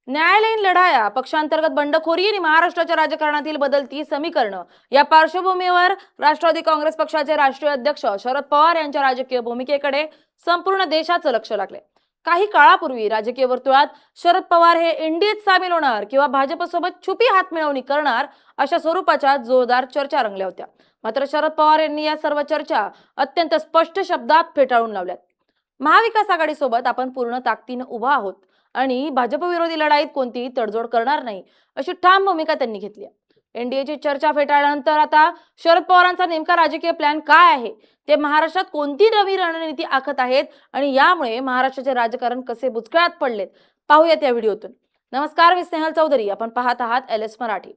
न्यायालयीन लढाया, पक्षांतर्गत बंडखोरी आणि महाराष्ट्राच्या राजकारणातील बदलती समीकरणं या पार्श्वभूमीवर राष्ट्रवादी काँग्रेस पक्षाचे राष्ट्रीय अध्यक्ष शरद पवार यांच्या राजकीय भूमिकेकडे संपूर्ण देशाचं लक्ष लागले। काही काळापूर्वी राजकीय वर्तुळात शरद पवार हे एनडीएत सामील होणार किंवा भाजपसोबत छुपी हातमिळवणी करणार अशा स्वरूपाच्या जोरदार चर्चा रंगल्या होत्या। मात्र शरद पवार यांनी या सर्व चर्चा अत्यंत स्पष्ट शब्दात फेटाळून लावल्यात। महाविकास आघाडीसोबत आपण पूर्ण ताकदीने उभा आहोत आणि भाजप विरोधी लढाईत कोणतीही तडजोड करणार नाही अशी ठाम भूमिका त्यांनी घेतली आहे। एनडीएची चर्चा फेटाळल्यानंतर आता शरद पवारांचा नेमका राजकीय प्लॅन काय आहे, ते महाराष्ट्रात कोणती नवी रणनीती आखत आहेत आणि यामुळे महाराष्ट्राचे राजकारण कसे बुचकळ्यात पडलेत पाहूयात या व्हिडिओतून। नमस्कार, मी स्नेहल चौधरी, आपण पाहत आहात एलएस मराठी।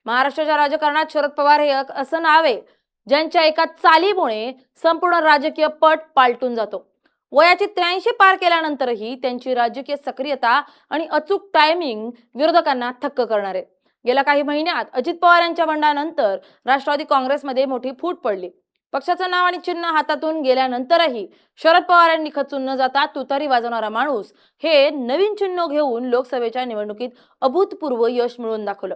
महाराष्ट्राच्या राजकारणात शरद पवार हे असं नाव आहे ज्यांच्या एका चालीमुळे संपूर्ण राजकीय पट पालटून जातो। वयाची 83 पार केल्यानंतरही त्यांची राजकीय सक्रियता आणि अचूक टायमिंग विरोधकांना थक्क करणार आहे। गेल्या काही महिन्यात अजित पवार यांच्या बंडानंतर राष्ट्रवादी काँग्रेसमध्ये मोठी फूट पडली। पक्षाचं नाव आणि चिन्ह हातातून गेल्यानंतरही शरद पवार यांनी खचून न जाता तुतारी वाजवणारा माणूस हे नवीन चिन्ह घेऊन लोकसभेच्या निवडणुकीत अभूतपूर्व यश मिळवून दाखवलं।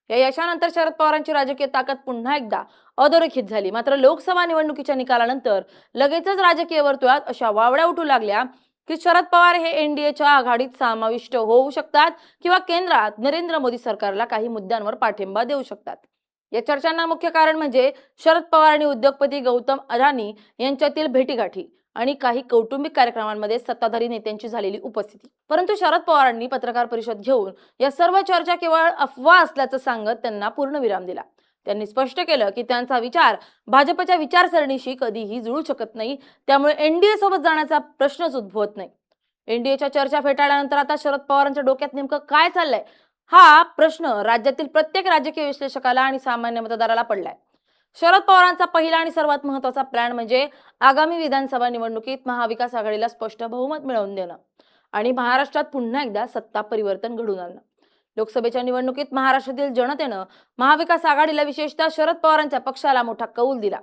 या यशानंतर शरद पवारांची राजकीय ताकद पुन्हा एकदा अधोरेखित झाली। मात्र लोकसभा निवडणुकीच्या निकालानंतर लगेचच राजकीय वर्तुळात अशा वावड्या उठू लागल्या की शरद पवार हे एनडीएच्या आघाडीत समाविष्ट होऊ शकतात किंवा केंद्रात नरेंद्र मोदी सरकारला काही मुद्द्यांवर पाठिंबा देऊ शकतात। या चर्चांना मुख्य कारण म्हणजे शरद पवार आणि उद्योगपती गौतम अदानी यांच्यातील भेटीगाठी आणि काही कौटुंबिक कार्यक्रमांमध्ये सत्ताधारी नेत्यांची झालेली उपस्थिती। परंतु शरद पवारांनी पत्रकार परिषद घेऊन या सर्व चर्चा केवळ अफवा असल्याचं सांगत त्यांना पूर्णविराम दिला। त्यांनी स्पष्ट केलं की त्यांचा विचार भाजपच्या विचारसरणीशी कधीही जुळू शकत नाही, त्यामुळे एनडीए सोबत जाण्याचा प्रश्नच उद्भवत नाही। एनडीएच्या चर्चा फेटाळल्यानंतर आता शरद पवारांच्या डोक्यात नेमकं काय चाललंय हा प्रश्न राज्यातील प्रत्येक राजकीय विश्लेषकाला आणि सामान्य मतदाराला पडलाय। शरद पवारांचा पहिला आणि सर्वात महत्त्वाचा प्लॅन म्हणजे आगामी विधानसभा निवडणुकीत महाविकास आघाडीला स्पष्ट बहुमत मिळवून देणं आणि महाराष्ट्रात पुन्हा एकदा सत्ता परिवर्तन घडवून आणणं। लोकसभेच्या निवडणुकीत महाराष्ट्रातील जनतेनं महाविकास आघाडीला, विशेषतः शरद पवारांच्या पक्षाला मोठा कौल दिला।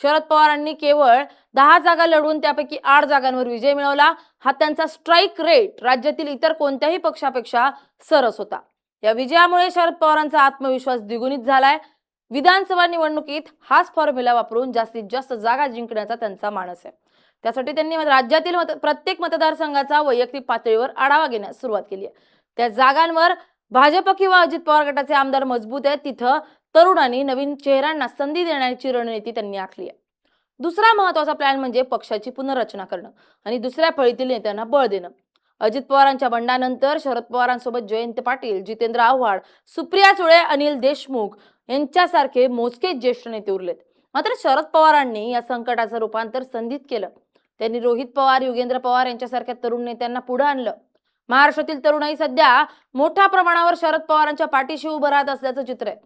शरद पवारांनी केवळ 10 जागा लढवून त्यापैकी 8 जागांवर विजय मिळवला। हा त्यांचा स्ट्राईक रेट राज्यातील इतर कोणत्याही पक्षापेक्षा सरस होता। या विजयामुळे शरद पवारांचा आत्मविश्वास द्विगुणित झालाय। विधानसभा निवडणुकीत हाच फॉर्म्युला वापरून जास्तीत जास्त जागा जिंकण्याचा त्यांचा मानस आहे। त्यासाठी त्यांनी राज्यातील प्रत्येक मतदारसंघाचा वैयक्तिक पातळीवर आढावा घेण्यास सुरुवात केली आहे। त्या जागांवर भाजप किंवा अजित पवार गटाचे आमदार मजबूत आहेत, तिथं तरुणांनी, नवीन चेहऱ्यांना संधी देण्याची रणनीती त्यांनी आखली आहे। दुसरा महत्त्वाचा प्लॅन म्हणजे पक्षाची पुनर्रचना करणं आणि दुसऱ्या फळीतील नेत्यांना बळ देणं। अजित पवारांच्या बंडानंतर शरद पवारांसोबत जयंत पाटील, जितेंद्र आव्हाड, सुप्रिया सुळे, अनिल देशमुख यांच्यासारखे मोजकेच ज्येष्ठ नेते उरलेत। मात्र शरद पवारांनी या संकटाचं रूपांतर संधीत केलं। त्यांनी रोहित पवार, युगेंद्र पवार यांच्यासारख्या तरुण नेत्यांना पुढे आणलं। महाराष्ट्रातील तरुणाई सध्या मोठ्या प्रमाणावर शरद पवारांच्या पाठीशी उभं राहत असल्याचं चित्र आहे।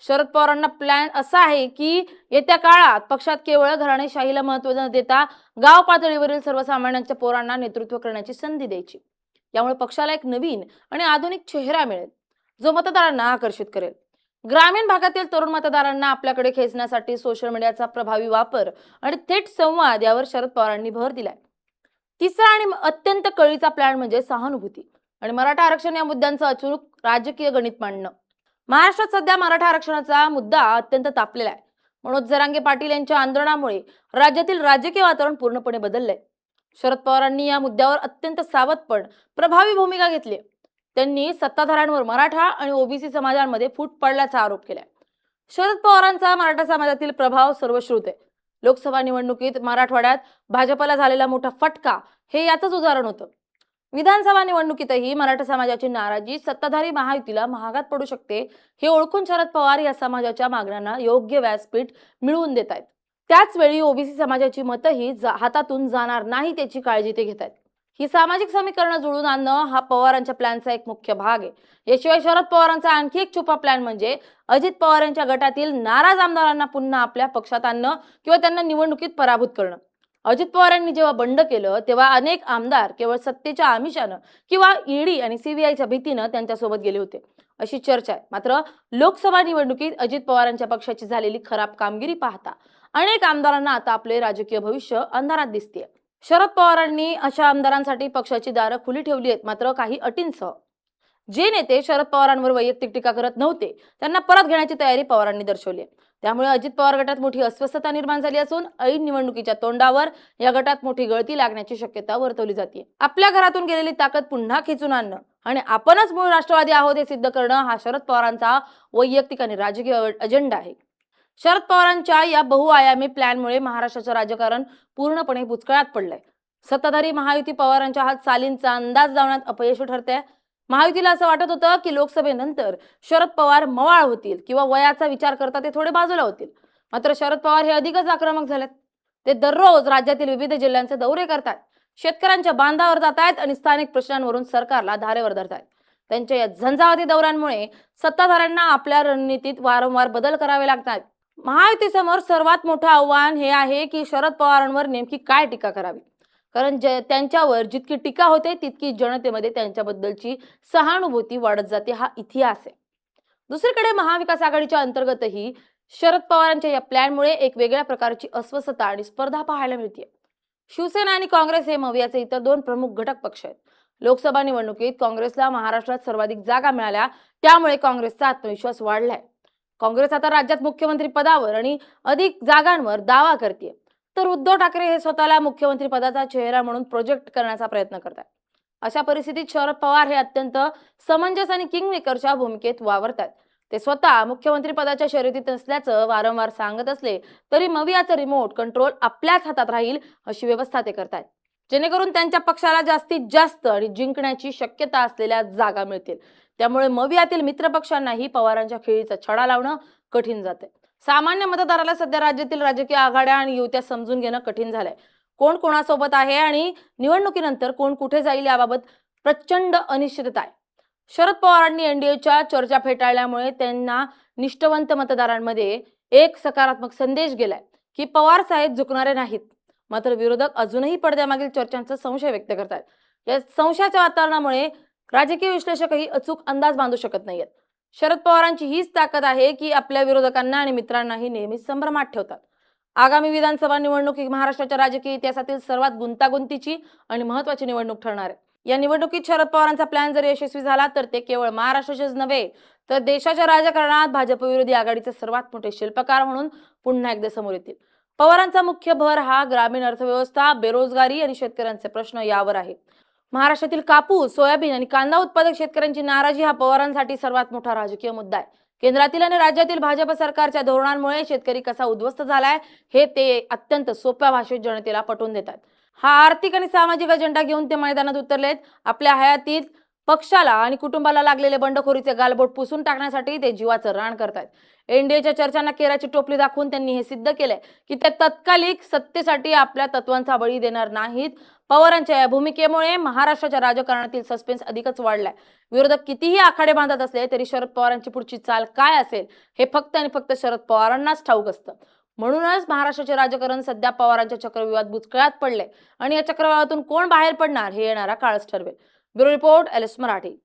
शरद पवारांना प्लॅन असा आहे की येत्या काळात पक्षात केवळ घराणेशाहीला महत्त्व न देता गाव पातळीवरील सर्वसामान्यांच्या पोरांना नेतृत्व करण्याची संधी द्यायची। यामुळे पक्षाला एक नवीन आणि आधुनिक चेहरा मिळेल जो मतदारांना आकर्षित करेल। ग्रामीण भागातील तरुण मतदारांना आपल्याकडे खेचण्यासाठी सोशल मीडियाचा प्रभावी वापर आणि थेट संवाद यावर शरद पवारांनी भर दिलाय। तिसरा आणि अत्यंत कळीचा प्लॅन म्हणजे सहानुभूती आणि मराठा आरक्षण या मुद्द्यांचं अचूक राजकीय गणित मांडणं। महाराष्ट्रात सध्या मराठा आरक्षणाचा मुद्दा अत्यंत तापलेला आहे। मनोज जरांगे पाटील यांच्या आंदोलनामुळे राज्यातील राजकीय वातावरण पूर्णपणे बदललंय। शरद पवारांनी या मुद्द्यावर अत्यंत सावध पण प्रभावी भूमिका घेतली। त्यांनी सत्ताधाऱ्यांवर मराठा आणि ओबीसी समाजांमध्ये फूट पडल्याचा आरोप केलाय। शरद पवारांचा मराठा समाजातील प्रभाव सर्वश्रुत आहे। लोकसभा निवडणुकीत मराठवाड्यात भाजपला झालेला मोठा फटका हे याचंच उदाहरण होतं। विधानसभा निवडणुकीतही मराठा समाजाची नाराजी सत्ताधारी महायुतीला महागात पडू शकते हे ओळखून शरद पवार या समाजाच्या मागण्यांना योग्य व्यासपीठ मिळवून देत आहेत। त्याच वेळी ओबीसी समाजाची मतही हातातून जाणार नाही त्याची काळजी ते घेत आहेत। ही सामाजिक समीकरणं जुळून आणणं हा पवारांच्या प्लॅनचा एक मुख्य भाग आहे। याशिवाय शरद पवारांचा आणखी एक छुपा प्लॅन म्हणजे अजित पवार यांच्या गटातील नाराज आमदारांना पुन्हा आपल्या पक्षात आणणं किंवा त्यांना निवडणुकीत पराभूत करणं। अजित पवार यांनी जेव्हा बंड केलं तेव्हा अनेक आमदार केवळ सत्तेच्या आमिषानं किंवा ईडी आणि सीबीआयच्या भीतीनं त्यांच्यासोबत गेले होते अशी चर्चा आहे। मात्र लोकसभा निवडणुकीत अजित पवारांच्या पक्षाची झालेली खराब कामगिरी पाहता अनेक आमदारांना आता आपले राजकीय भविष्य अंधारात दिसते। शरद पवारांनी अशा आमदारांसाठी पक्षाची दारं खुली ठेवली आहेत, मात्र काही अटींसह। जे नेते शरद पवारांवर वैयक्तिक टीका करत नव्हते त्यांना परत घेण्याची तयारी पवारांनी दर्शवली आहे. त्यामुळे अजित पवार गटात मोठी अस्वस्थता निर्माण झाली असून ऐन निवडणुकीच्या तोंडावर या गटात मोठी गळती लागण्याची शक्यता वर्तवली जाते. आपल्या घरातून गेलेली ताकद पुन्हा खेचून आणणं आणि आपणच मूळ राष्ट्रवादी आहोत हे सिद्ध करणं हा शरद पवारांचा वैयक्तिक आणि राजकीय अजेंडा आहे. शरद पवारांच्या या बहुआयामी प्लॅनमुळे महाराष्ट्राचं राजकारण पूर्णपणे बुचकळ्यात पडलंय. सत्ताधारी महायुती पवारांच्या हात चालींचा अंदाज लावण्यात अपयशी ठरते. महायुतीला असं वाटत होतं की लोकसभेनंतर शरद पवार मवाळ होतील किंवा वयाचा विचार करता ते थोडे बाजूला होतील. मात्र शरद पवार हे अधिकच आक्रमक झालेत. ते दररोज राज्यातील विविध जिल्ह्यांचे दौरे करतात, शेतकऱ्यांच्या बांधावर जात आहेत आणि स्थानिक प्रश्नांवरून सरकारला धारेवर धरतायत. त्यांच्या या झंझावाती दौऱ्यांमुळे सत्ताधाऱ्यांना आपल्या रणनीतीत वारंवार बदल करावे लागतात. महायुतीसमोर सर्वात मोठं आव्हान हे आहे की शरद पवारांवर नेमकी काय टीका करावी. कारण त्यांच्यावर जितकी टीका होते तितकी जनतेमध्ये त्यांच्याबद्दलची सहानुभूती वाढत जाते, हा इतिहास आहे. दुसरीकडे महाविकास आघाडीच्या अंतर्गतही शरद पवारांच्या या प्लॅनमुळे एक वेगळ्या प्रकारची अस्वस्थता आणि स्पर्धा पाहायला मिळते. शिवसेना आणि काँग्रेस हे मवियाचे इतर दोन प्रमुख घटक पक्ष आहेत. लोकसभा निवडणुकीत काँग्रेसला महाराष्ट्रात सर्वाधिक जागा मिळाल्या, त्यामुळे काँग्रेसचा आत्मविश्वास वाढलाय. काँग्रेस आता राज्यात मुख्यमंत्री पदावर आणि अधिक जागांवर दावा करते, तर उद्धव ठाकरे हे स्वतःला मुख्यमंत्री पदाचा चेहरा म्हणून प्रोजेक्ट करण्याचा प्रयत्न करतात. अशा परिस्थितीत शरद पवार हे अत्यंत समंजस आणि किंगमेकरच्या भूमिकेत वावरतात. ते स्वतः मुख्यमंत्री पदाच्या शर्यतीत नसल्याचं वारंवार सांगत असले तरी मवियाचं रिमोट कंट्रोल आपल्याच हातात राहील अशी व्यवस्था ते करतात, जेणेकरून त्यांच्या पक्षाला जास्तीत जास्त आणि जिंकण्याची शक्यता असलेल्या जागा मिळतील. त्यामुळे मवियातील मित्रपक्षांनाही पवारांच्या खेळीचा छडा लावणं कठीण जाते. सामान्य मतदाराला सध्या राज्यातील राजकीय आघाड्या आणि युत्या समजून घेणं कठीण झालंय. कोण कोणासोबत आहे आणि निवडणुकीनंतर कोण कुठे जाईल याबाबत प्रचंड अनिश्चितता आहे. शरद पवारांनी एनडीएच्या चर्चा फेटाळल्यामुळे त्यांना निष्ठावंत मतदारांमध्ये एक सकारात्मक संदेश गेलाय की पवार साहेब झुकणारे नाहीत. मात्र विरोधक अजूनही पडद्यामागील चर्चांचा संशय व्यक्त करतात. या संशयाच्या वातावरणामुळे राजकीय विश्लेषकही अचूक अंदाज बांधू शकत नाहीयेत. शरद पवारांची हीच ताकद आहे की आपल्या विरोधकांना आणि मित्रांनाही नेहमी संभ्रमात ठेवतात. आगामी विधानसभा निवडणूक ही महाराष्ट्राच्या राजकीय इतिहासातील सर्वात गुंतागुंतीची आणि महत्त्वाची निवडणूक ठरणार आहे. या निवडणुकीत शरद पवारांचा प्लॅन जर यशस्वी झाला तर ते केवळ महाराष्ट्राचेच नव्हे तर देशाच्या राजकारणात भाजप विरोधी आघाडीचे सर्वात मोठे शिल्पकार म्हणून पुन्हा एकदा समोर येतील. पवारांचा मुख्य भर हा ग्रामीण अर्थव्यवस्था, बेरोजगारी आणि शेतकऱ्यांचे प्रश्न यावर आहे. महाराष्ट्रातील कापूस, सोयाबीन आणि कांदा उत्पादक शेतकऱ्यांची नाराजी हा पवारांसाठी सर्वात मोठा राजकीय मुद्दा आहे. केंद्रातील आणि राज्यातील भाजप सरकारच्या धोरणांमुळे शेतकरी कसा उद्ध्वस्त झालाय हे ते अत्यंत सोप्या भाषेत जनतेला पटवून देतात. हा आर्थिक आणि सामाजिक अजेंडा घेऊन ते मैदानात उतरलेत. आपल्या हयातीत पक्षाला आणि कुटुंबाला लागलेले बंडखोरीचे गालबोट पुसून टाकण्यासाठी ते जीवाचं रान करतात. एनडीएच्या चर्चांना केराची टोपली दाखवून त्यांनी हे सिद्ध केलंय की ते तत्कालिक सत्तेसाठी आपल्या तत्वांचा बळी देणार नाहीत. पवारांच्या या भूमिकेमुळे महाराष्ट्राच्या राजकारणातील सस्पेन्स अधिकच वाढलाय. विरोधक कितीही आखाडे बांधत असले तरी शरद पवारांची पुढची चाल काय असेल हे फक्त आणि फक्त शरद पवारांनाच ठाऊक असतं. म्हणूनच महाराष्ट्राचे राजकारण सध्या पवारांच्या चक्रव्यूहात बुचकळ्यात पडले आणि या चक्रव्यूहातून कोण बाहेर पडणार हे येणारा काळच ठरवेल. Bureau report, LS Marathi.